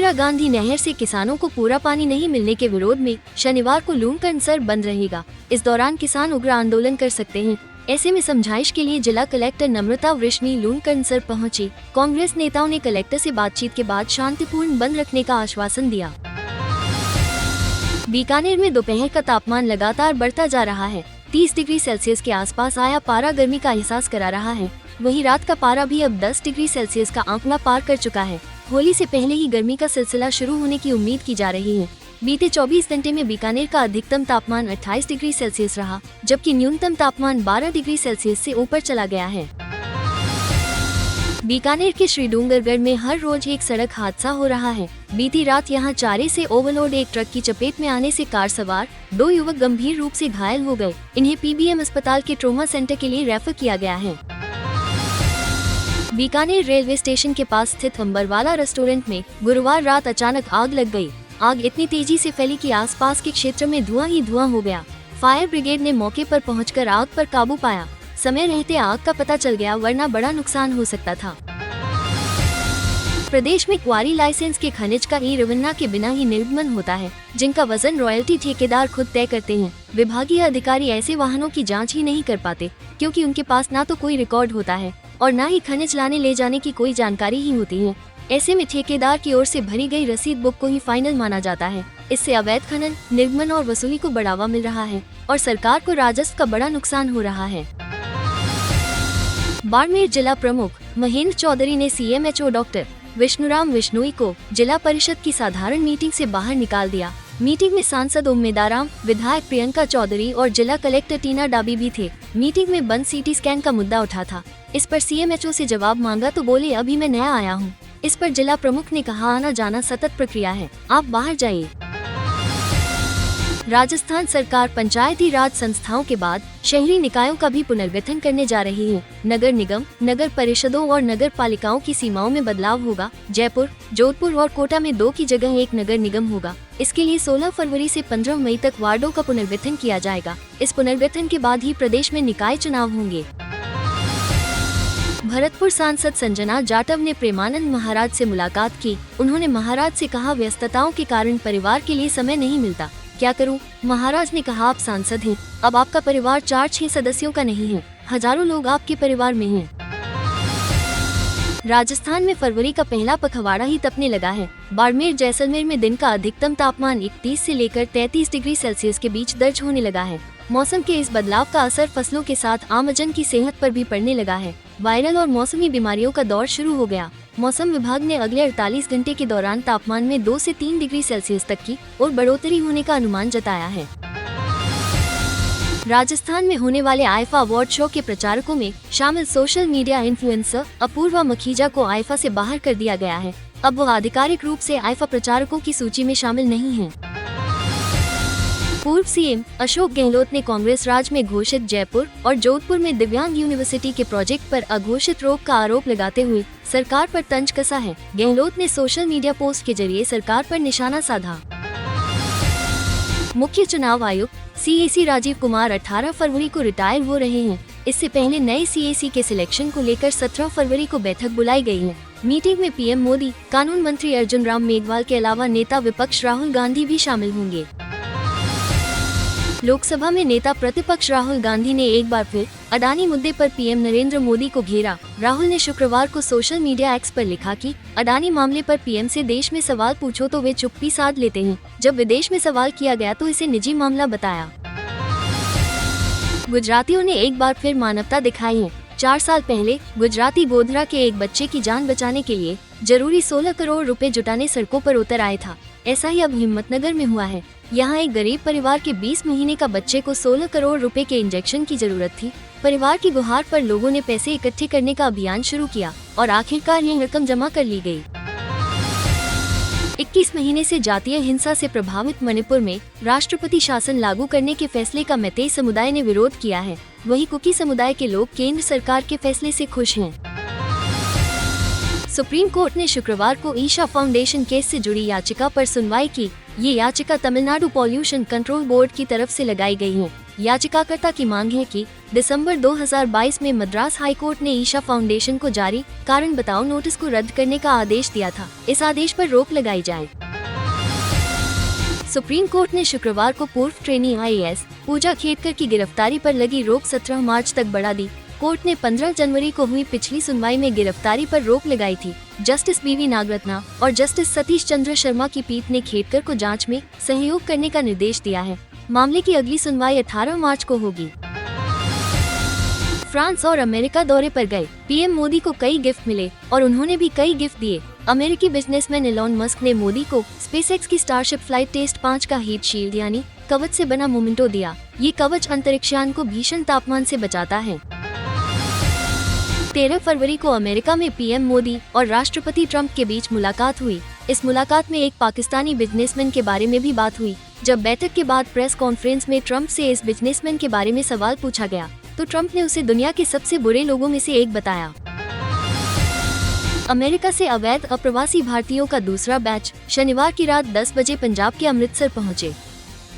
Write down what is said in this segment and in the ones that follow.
इंदिरा गांधी नहर से किसानों को पूरा पानी नहीं मिलने के विरोध में शनिवार को लूणकरणसर बंद रहेगा। इस दौरान किसान उग्र आंदोलन कर सकते हैं। ऐसे में समझाइश के लिए जिला कलेक्टर नम्रता वृष्णी लूणकरणसर पहुंची। कांग्रेस नेताओं ने कलेक्टर से बातचीत के बाद शांतिपूर्ण बंद रखने का आश्वासन दिया। बीकानेर में दोपहर का तापमान लगातार बढ़ता जा रहा है। 30 डिग्री सेल्सियस के आसपास आया पारा गर्मी का एहसास करा रहा है। वहीं रात का पारा भी अब 10 डिग्री सेल्सियस का आंकड़ा पार कर चुका है। होली से पहले ही गर्मी का सिलसिला शुरू होने की उम्मीद की जा रही है। बीते 24 घंटे में बीकानेर का अधिकतम तापमान 28 डिग्री सेल्सियस रहा, जबकि न्यूनतम तापमान 12 डिग्री सेल्सियस से ऊपर चला गया है। बीकानेर के श्री डूंगरगढ़ में हर रोज एक सड़क हादसा हो रहा है। बीती रात यहां चारे से ओवरलोड एक ट्रक की चपेट में आने से कार सवार 2 युवक गंभीर रूप से घायल हो गए। इन्हें पीबीएम अस्पताल के ट्रोमा सेंटर के लिए रेफर किया गया है। बीकानेर रेलवे स्टेशन के पास स्थित अंबरवाला रेस्टोरेंट में गुरुवार रात अचानक आग लग गई। आग इतनी तेजी से फैली कि आसपास के क्षेत्र में धुआं ही धुआं हो गया। फायर ब्रिगेड ने मौके पर पहुंचकर आग पर काबू पाया। समय रहते आग का पता चल गया, वरना बड़ा नुकसान हो सकता था। प्रदेश में क्वारी लाइसेंस के खनिज का ई रवन्ना के बिना ही निर्गमन होता है, जिनका वजन रॉयल्टी ठेकेदार खुद तय करते हैं। विभागीय अधिकारी ऐसे वाहनों की जांच ही नहीं कर पाते, क्योंकि उनके पास ना तो कोई रिकॉर्ड होता है और न ही खनिज लाने ले जाने की कोई जानकारी ही होती है। ऐसे में ठेकेदार की ओर से भरी गई रसीद बुक को ही फाइनल माना जाता है। इससे अवैध खनन, निर्गमन और वसूली को बढ़ावा मिल रहा है और सरकार को राजस्व का बड़ा नुकसान हो रहा है। बाड़मेर जिला प्रमुख महेंद्र चौधरी ने सीएमएचओ डॉक्टर विष्णुराम विश्नोई को जिला परिषद की साधारण मीटिंग से बाहर निकाल दिया। मीटिंग में सांसद ओमेदाराम, विधायक प्रियंका चौधरी और जिला कलेक्टर टीना डाबी भी थे। मीटिंग में बंद सीटी स्कैन का मुद्दा उठा था। इस पर सीएमएचओ से जवाब मांगा तो बोले, अभी मैं नया आया हूँ। इस पर जिला प्रमुख ने कहा, आना जाना सतत प्रक्रिया है, आप बाहर जाइए। राजस्थान सरकार पंचायती राज संस्थाओं के बाद शहरी निकायों का भी पुनर्गठन करने जा रही है। नगर निगम, नगर परिषदों और नगर पालिकाओं की सीमाओं में बदलाव होगा। जयपुर, जोधपुर और कोटा में 2 की जगह 1 नगर निगम होगा। इसके लिए 16 फरवरी से 15 मई तक वार्डों का पुनर्गठन किया जाएगा। इस पुनर्गठन के बाद ही प्रदेश में निकाय चुनाव होंगे। भरतपुर सांसद संजना जाटव ने प्रेमानंद महाराज से मुलाकात की। उन्होंने महाराज से कहा, व्यस्तताओं के कारण परिवार के लिए समय नहीं मिलता, क्या करूं? महाराज ने कहा, आप सांसद हैं, अब आपका परिवार 4-6 सदस्यों का नहीं है, हजारों लोग आपके परिवार में हैं। राजस्थान में फरवरी का पहला पखवाड़ा ही तपने लगा है। बाड़मेर, जैसलमेर में दिन का अधिकतम तापमान 31 से लेकर 33 डिग्री सेल्सियस के बीच दर्ज होने लगा है। मौसम के इस बदलाव का असर फसलों के साथ आमजन की सेहत पर भी पड़ने लगा है। वायरल और मौसमी बीमारियों का दौर शुरू हो गया। मौसम विभाग ने अगले 48 घंटे के दौरान तापमान में 2 से 3 डिग्री सेल्सियस तक की और बढ़ोतरी होने का अनुमान जताया है। राजस्थान में होने वाले आईफा अवार्ड शो के प्रचारकों में शामिल social media influencer Apoorva Makhija को आईफा से बाहर कर दिया गया है। अब वो आधिकारिक रूप से आईफा प्रचारकों की सूची में शामिल नहीं हैं। पूर्व सीएम अशोक गहलोत ने कांग्रेस राज में घोषित जयपुर और जोधपुर में दिव्यांग यूनिवर्सिटी के प्रोजेक्ट पर अघोषित रोक का आरोप लगाते हुए सरकार पर तंज कसा है। गहलोत ने सोशल मीडिया पोस्ट के जरिए सरकार पर निशाना साधा। मुख्य चुनाव आयुक्त सीएसी राजीव कुमार 18 फरवरी को रिटायर हो रहे हैं। इससे पहले नए सीएसी के सिलेक्शन को लेकर 17 फरवरी को बैठक बुलाई गई है। मीटिंग में पीएम मोदी, कानून मंत्री अर्जुन राम मेघवाल के अलावा नेता विपक्ष राहुल गांधी भी शामिल होंगे। लोकसभा में नेता प्रतिपक्ष राहुल गांधी ने एक बार फिर अडानी मुद्दे पर पीएम नरेंद्र मोदी को घेरा। राहुल ने शुक्रवार को सोशल मीडिया एक्स पर लिखा कि अडानी मामले पर पीएम से देश में सवाल पूछो तो वे चुप्पी साध लेते हैं, जब विदेश में सवाल किया गया तो इसे निजी मामला बताया। गुजरातियों ने एक बार फिर मानवता दिखाई है। 4 साल पहले गुजराती गोधरा के एक बच्चे की जान बचाने के लिए जरूरी 16 करोड़ रुपए जुटाने सड़कों पर उतर आए था। ऐसा ही अब हिम्मतनगर में हुआ है। यहाँ एक गरीब परिवार के 20 महीने का बच्चे को 16 करोड़ रुपए के इंजेक्शन की जरूरत थी। परिवार की गुहार पर लोगों ने पैसे इकट्ठे करने का अभियान शुरू किया और आखिरकार यह रकम जमा कर ली गई। 21 महीने से जातीय हिंसा से प्रभावित मणिपुर में राष्ट्रपति शासन लागू करने के फैसले का मैतेई समुदाय ने विरोध किया है। वहीं कुकी समुदाय के लोग केंद्र सरकार के फैसले से खुश हैं। सुप्रीम कोर्ट ने शुक्रवार को ईशा फाउंडेशन केस से जुड़ी याचिका पर सुनवाई की। ये याचिका तमिलनाडु पॉल्यूशन कंट्रोल बोर्ड की तरफ से लगाई गई है। याचिकाकर्ता की मांग है कि दिसंबर 2022 में मद्रास हाईकोर्ट ने ईशा फाउंडेशन को जारी कारण बताओ नोटिस को रद्द करने का आदेश दिया था। इस आदेश पर रोक लगाई जाए। सुप्रीम कोर्ट ने शुक्रवार को पूर्व ट्रेनी IAS पूजा खेतकर की गिरफ्तारी पर लगी रोक 17 मार्च तक बढ़ा दी। कोर्ट ने 15 जनवरी को हुई पिछली सुनवाई में गिरफ्तारी पर रोक लगाई थी। जस्टिस BV नागरत्ना और जस्टिस सतीश चंद्र शर्मा की पीठ ने खेतकर को जांच में सहयोग करने का निर्देश दिया है। मामले की अगली सुनवाई 18 मार्च को होगी। फ्रांस और अमेरिका दौरे पर गए PM मोदी को कई गिफ्ट मिले और उन्होंने भी कई गिफ्ट दिए। अमेरिकी बिजनेसमैन एलॉन मस्क ने मोदी को SpaceX की स्टारशिप फ्लाइट टेस्ट 5 का हीट शील्ड यानी कवच से बना मोमेंटो दिया। ये कवच अंतरिक्षयान को भीषण तापमान से बचाता है। 13 फरवरी को अमेरिका में PM मोदी और राष्ट्रपति ट्रंप के बीच मुलाकात हुई। इस मुलाकात में एक पाकिस्तानी बिजनेसमैन के बारे में भी बात हुई। जब बैठक के बाद प्रेस कॉन्फ्रेंस में ट्रंप से इस बिजनेसमैन के बारे में सवाल पूछा गया तो ट्रंप ने उसे दुनिया के सबसे बुरे लोगों में से एक बताया। अमेरिका से अवैध अप्रवासी भारतीयों का दूसरा बैच शनिवार की रात 10 बजे पंजाब के अमृतसर पहुंचे।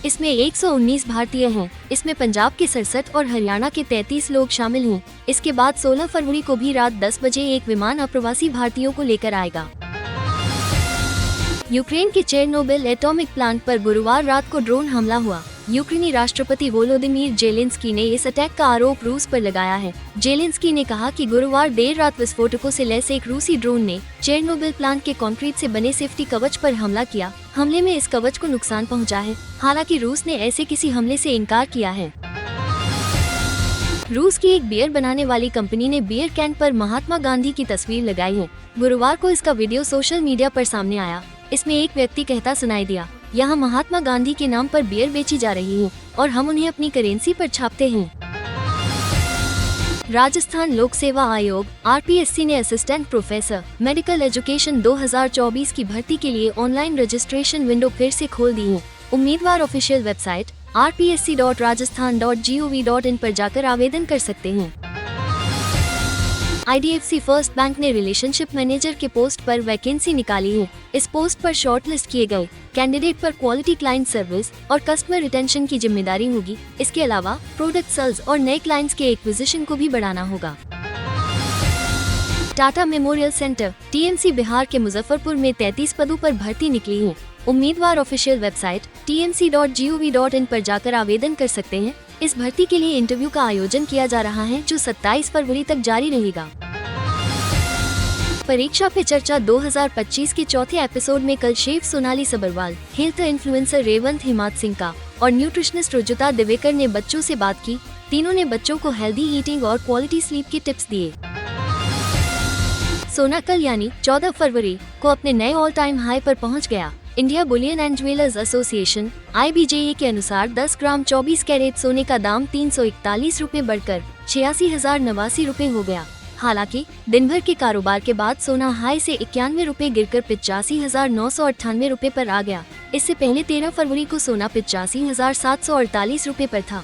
इसमें 119 भारतीय हैं। इसमें पंजाब के 67 और हरियाणा के 33 लोग शामिल हैं। इसके बाद 16 फरवरी को भी रात 10 बजे एक विमान अप्रवासी भारतीयों को लेकर आएगा। यूक्रेन के चेरनोबिल एटॉमिक प्लांट पर गुरुवार रात को ड्रोन हमला हुआ। यूक्रेनी राष्ट्रपति वोलोदिमीर जेलेंस्की ने इस अटैक का आरोप रूस पर लगाया है। जेलेंस्की ने कहा कि गुरुवार देर रात विस्फोटकों से लैस एक रूसी ड्रोन ने चेरनोबिल प्लांट के कंक्रीट से बने सेफ्टी कवच पर हमला किया। हमले में इस कवच को नुकसान पहुंचा है। हालांकि रूस ने ऐसे किसी हमले से इनकार किया है। रूस की एक बियर बनाने वाली कंपनी ने बियर कैन पर महात्मा गांधी की तस्वीर लगाई है। गुरुवार को इसका वीडियो सोशल मीडिया पर सामने आया। इसमें एक व्यक्ति कहता सुनाई दिया, यहाँ महात्मा गांधी के नाम पर बियर बेची जा रही है और हम उन्हें अपनी करेंसी पर छापते हैं। राजस्थान लोक सेवा आयोग RPSC ने असिस्टेंट प्रोफेसर मेडिकल एजुकेशन 2024 की भर्ती के लिए ऑनलाइन रजिस्ट्रेशन विंडो फिर से खोल दी है। उम्मीदवार ऑफिशियल वेबसाइट rpsc.rajasthan.gov.in पर जाकर आवेदन कर सकते हैं। IDFC फर्स्ट बैंक ने रिलेशनशिप मैनेजर के पोस्ट पर वैकेंसी निकाली है। इस पोस्ट पर शॉर्टलिस्ट किए गए कैंडिडेट पर क्वालिटी क्लाइंट सर्विस और कस्टमर रिटेंशन की जिम्मेदारी होगी। इसके अलावा प्रोडक्ट सेल्स और नए क्लाइंट्स के एक्विजिशन को भी बढ़ाना होगा। Tata memorial centre TMC Bihar के मुजफ्फरपुर में 33 पदों पर भर्ती निकली है। उम्मीदवार ऑफिशियल वेबसाइट tmc.gov.in पर जाकर आवेदन कर सकते हैं। इस भर्ती के लिए इंटरव्यू का आयोजन किया जा रहा है जो 27 फरवरी तक जारी रहेगा। परीक्षा पे चर्चा 2025 के चौथे एपिसोड में कल chef Sonali Sabharwal, health influencer Revant Himat Singh का और न्यूट्रिशनिस्ट रुजुता दिवेकर ने बच्चों से बात की। तीनों ने बच्चों को हेल्दी ईटिंग और क्वालिटी स्लीप के टिप्स दिए। सोना कल यानी 14 फरवरी को अपने नए ऑल टाइम हाई पर पहुंच गया। India Boolean and jewellers association IBJA के अनुसार 10 ग्राम 24 कैरेट सोने का दाम 341 रुपए बढ़कर 86,089 रुपए हो गया। हालांकि दिन भर के कारोबार के बाद सोना हाई से 91 रुपए गिरकर 85,998 रुपए पर आ गया। इससे पहले 13 फरवरी को सोना 85,748 रुपए पर था।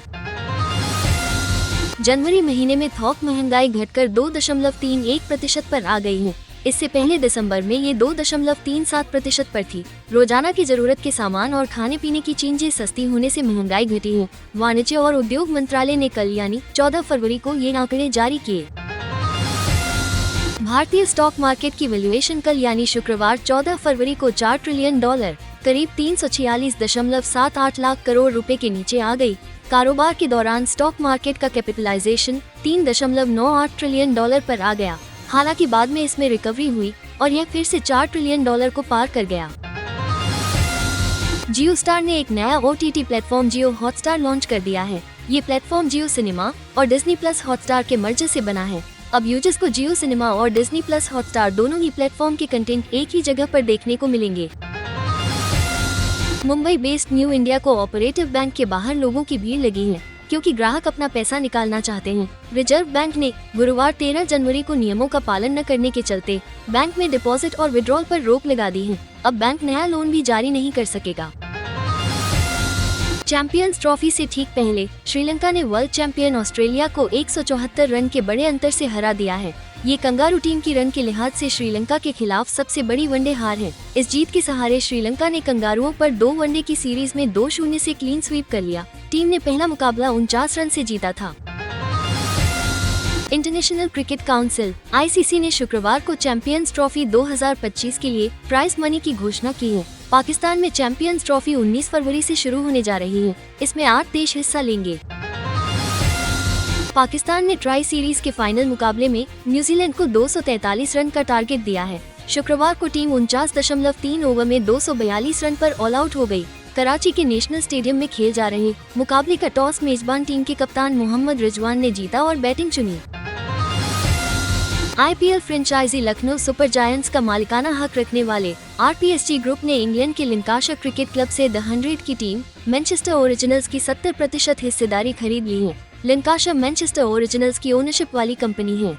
जनवरी महीने में थोक महंगाई घटकर 2.31% पर आ गई है। इससे पहले दिसंबर में ये 2.37% पर थी। रोजाना की जरूरत के सामान और खाने पीने की चीजें सस्ती होने से महंगाई घटी है। वाणिज्य और उद्योग मंत्रालय ने कल यानी 14 फरवरी को ये आंकड़े जारी किए। भारतीय स्टॉक मार्केट की वैल्यूएशन कल यानी शुक्रवार 14 फरवरी को $4 ट्रिलियन करीब 346.78 लाख करोड़ रुपए के नीचे आ गई। कारोबार के दौरान स्टॉक मार्केट का कैपिटलाइजेशन $3.98 ट्रिलियन पर आ गया। हालांकि बाद में इसमें रिकवरी हुई और यह फिर से $4 ट्रिलियन को पार कर गया। जियो स्टार ने एक नया OTT प्लेटफॉर्म जियो हॉटस्टार लॉन्च कर दिया है। ये प्लेटफॉर्म जियो सिनेमा और डिज्नी प्लस हॉटस्टार के मर्जर से बना है। अब यूजर्स को जियो सिनेमा और डिज्नी प्लस हॉटस्टार दोनों ही प्लेटफॉर्म के कंटेंट एक ही जगह पर देखने को मिलेंगे। Mumbai based new India cooperative bank के बाहर लोगों की भीड़ लगी है क्योंकि ग्राहक अपना पैसा निकालना चाहते हैं। रिजर्व बैंक ने गुरुवार 13 जनवरी को नियमों का पालन न करने के चलते बैंक में डिपॉजिट और विड्रॉल पर रोक लगा दी है। अब बैंक नया लोन भी जारी नहीं कर सकेगा। चैंपियंस ट्रॉफी से ठीक पहले श्रीलंका ने वर्ल्ड चैंपियन ऑस्ट्रेलिया को 174 रन के बड़े अंतर से हरा दिया है। ये कंगारू टीम की रन के लिहाज से श्रीलंका के खिलाफ सबसे बड़ी वनडे हार है। इस जीत के सहारे श्रीलंका ने कंगारुओं पर 2 वनडे की सीरीज में 2-0 से क्लीन स्वीप कर लिया। टीम ने पहला मुकाबला 49 रन से जीता था। इंटरनेशनल क्रिकेट काउंसिल (ICC) ने शुक्रवार को चैंपियंस ट्रॉफी 2025 के लिए प्राइज मनी की घोषणा की है। पाकिस्तान में चैंपियंस ट्रॉफी 19 फरवरी से शुरू होने जा रही है। इसमें 8 देश हिस्सा लेंगे। पाकिस्तान ने ट्राई सीरीज के फाइनल मुकाबले में न्यूजीलैंड को 243 रन का टारगेट दिया है। शुक्रवार को टीम 49.3 ओवर में 242 रन पर ऑल आउट हो गई। कराची के नेशनल स्टेडियम में खेल जा रहे मुकाबले का टॉस मेजबान टीम के कप्तान मोहम्मद रिजवान ने जीता और बैटिंग चुनी। IPL franchise Lucknow super giants का मालिकाना हक रखने वाले RPSG ग्रुप ने इंग्लैंड के लिंकाशायर क्रिकेट क्लब से द 100 की टीम मैनचेस्टर ओरिजिनल्स की 70% हिस्सेदारी खरीद ली है। लिंकाशायर मैनचेस्टर ओरिजिनल्स की ओनरशिप वाली कंपनी है।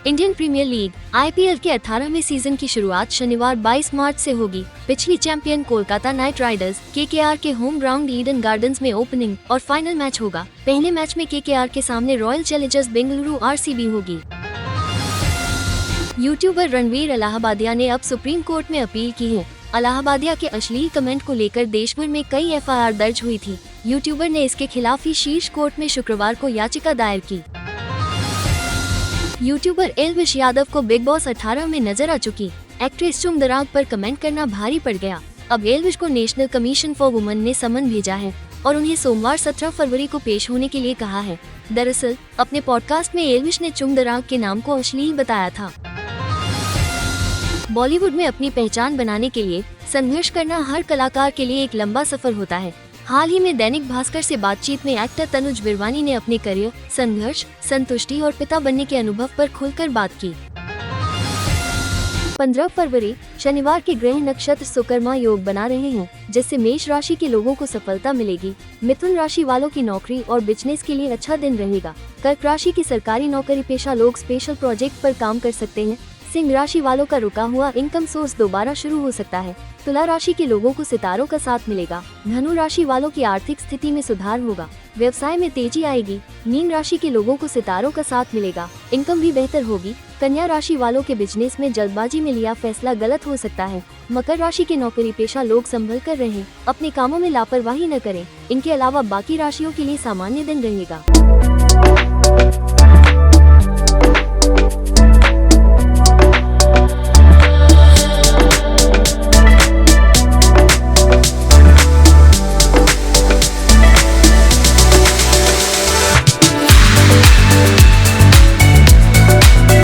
इंडियन प्रीमियर लीग IPL के 18वें सीजन की शुरुआत शनिवार 22 मार्च से होगी। पिछली champion Kolkata night Riders KKR के होम ग्राउंड ईडन गार्डन्स में ओपनिंग और फाइनल मैच होगा। पहले मैच में KKR के सामने रॉयल चैलेंजर्स बेंगलुरु RCB होगी। यूट्यूबर रणवीर अलाहाबादिया ने अब सुप्रीम कोर्ट में अपील की है। अलाहाबादिया के अश्लील कमेंट को लेकर देश भर में कई FIR दर्ज हुई थी। यूट्यूबर ने इसके खिलाफ ही शीर्ष कोर्ट में शुक्रवार को याचिका दायर की। यूट्यूबर एल्विश यादव को बिग बॉस 18 में नजर आ चुकी एक्ट्रेस चुम दराग पर कमेंट करना भारी पड़ गया। अब एल्विश को नेशनल कमीशन फॉर वुमेन ने समन भेजा है और उन्हें सोमवार 17 फरवरी को पेश होने के लिए कहा है। दरअसल अपने पॉडकास्ट में एल्विश ने चुम दराग के नाम को अश्लील बताया था। बॉलीवुड में अपनी पहचान बनाने के लिए संघर्ष करना हर कलाकार के लिए एक लंबा सफर होता है। हाल ही में दैनिक भास्कर से बातचीत में एक्टर तनुज बिरवानी ने अपने करियर, संघर्ष, संतुष्टि और पिता बनने के अनुभव पर खुलकर बात की। 15 फरवरी शनिवार के ग्रह नक्षत्र सुकर्मा योग बना रहे हैं, जिससे मेष राशि के लोगों को सफलता मिलेगी। मिथुन राशि वालों की नौकरी और बिजनेस के लिए अच्छा दिन रहेगा। कर्क राशि की सरकारी नौकरी पेशा लोग स्पेशल प्रोजेक्ट पर काम कर सकते हैं। सिंह राशि वालों का रुका हुआ इनकम सोर्स दोबारा शुरू हो सकता है। तुला राशि के लोगों को सितारों का साथ मिलेगा। धनु राशि वालों की आर्थिक स्थिति में सुधार होगा। व्यवसाय में तेजी आएगी। मीन राशि के लोगों को सितारों का साथ मिलेगा। इनकम भी बेहतर होगी। कन्या राशि वालों के बिजनेस में जल्दबाजी में लिया फैसला गलत हो सकता है। मकर राशि के नौकरी पेशा लोग संभल कर रहें, अपने कामों में लापरवाही न करें। इनके अलावा बाकी राशियों के लिए सामान्य दिन रहेगा।